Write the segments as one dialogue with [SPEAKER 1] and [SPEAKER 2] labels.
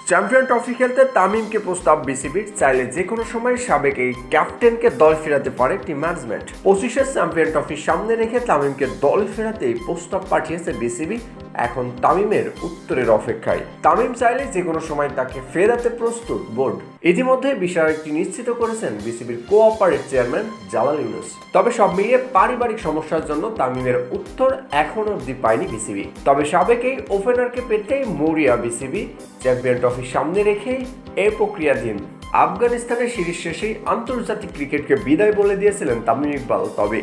[SPEAKER 1] Champion trophy খেলতে তামিমকে প্রস্তাব বিসিবির, চাইলে যে কোনো সময় সাবেক এই ক্যাপ্টেনকে দল ফেরাতে পারে টিম ম্যানেজমেন্ট। 25 চ্যাম্পিয়ন ট্রফি সামনে রেখে তামিমকে দলে ফেরাতেই প্রস্তাব পাঠিয়েছে বিসিবি। এখন তামিমের উত্তরের অপেক্ষায়। তামিম চাইলে যে কোনো সময় তাকে ফেরাতে প্রস্তুত বোর্ড। ইতিমধ্যে বিষয়টি নিশ্চিত করেছেন বিসিবির কোঅপারেট চেয়ারম্যান জালাল ইউনুস। তবে সব মিলিয়ে পারিবারিক সমস্যার জন্য তামিমের উত্তর এখনো অবধি পায়নি বিসিবি। তবে সাবেক এই ওপেনারকে পেতেই মরিয়া বিসিবি। চ্যাম্পিয়ন ট্রফি সামনে রেখেই এই প্রক্রিয়াধীন। আফগানিস্তানের সিরিজ শেষেই আন্তর্জাতিক ক্রিকেটকে বিদায় বলে দিয়েছিলেন তামিম ইকবাল। তবে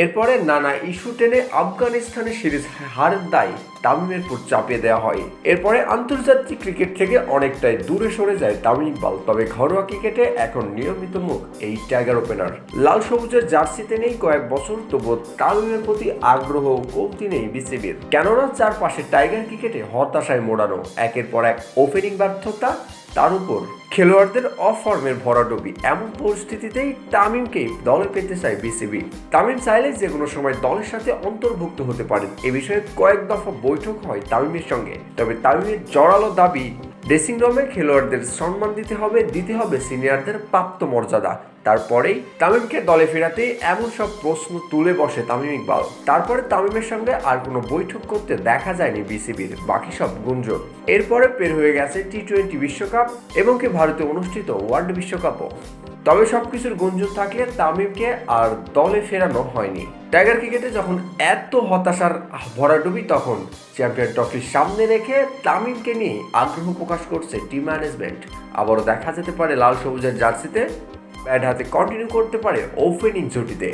[SPEAKER 1] এরপরে নানা ইস্যু টেনে আফগানিস্তানের সিরিজ হারের দায় তামিমের উপর চাপিয়ে দেওয়া হয়। এরপরে আন্তর্জাতিক ক্রিকেট থেকে অনেকটাই দূরে সরে যায় তামিম ইকবাল। তবে ঘরোয়া ক্রিকেটে এখন নিয়মিত মুখ এই টাইগার ওপেনার। লাল সবুজের জার্সিতে নেই কয়েক বছর, তবুও তামিমের প্রতি আগ্রহ কমতি নেই বিসিবির। কেননা চারপাশে টাইগার ক্রিকেটে হতাশায় মোড়ানো একের পর এক ওপেনিং ব্যর্থতা, তার উপর খেলোয়াড়দের অফ ফর্মের ভরাডুবি। এমন পরিস্থিতিতেই তামিমকেই দলে পেতে চায় বিসিবি। তামিম চাইলে যে কোনো সময় দলের সাথে অন্তর্ভুক্ত হতে পারেন। এ বিষয়ে কয়েক দফা বৈঠক হয় তামিমের সঙ্গে। তবে তামিমের জোরালো দাবি, ড্রেসিং রুমে খেলোয়াড়দের সম্মান দিতে হবে সিনিয়রদের প্রাপ্ত মর্যাদা। তারপরেই তামিমকে দলে ফেরাতে এমন সব প্রশ্ন তুলে বসে তামিম ইকবাল। তারপরে তামিমের সঙ্গে আর কোনো বৈঠক করতে দেখা যায়নি বিসিবির। বাকি সব গুঞ্জন। এরপরে বের হয়ে গেছে টি-20 বিশ্বকাপ এবং কি ভারতে অনুষ্ঠিত ওয়ার্ল্ড বিশ্বকাপও। তবে সবকিছুর গুঞ্জন থাকলে তামিমকে আর দলে ফেরানো হয়নি। টাইগার ক্রিকেটে যখন এত হতাশার ভরাডুবি, তখন চ্যাম্পিয়ন ট্রফির সামনে রেখে তামিমকে নিয়ে আগ্রহ প্রকাশ করছে টিম ম্যানেজমেন্ট। আবারও দেখা যেতে পারে লাল সবুজের জার্সিতে ব্যাট হাতে কন্টিনিউ করতে পারে ওপেনিং জুটিতে।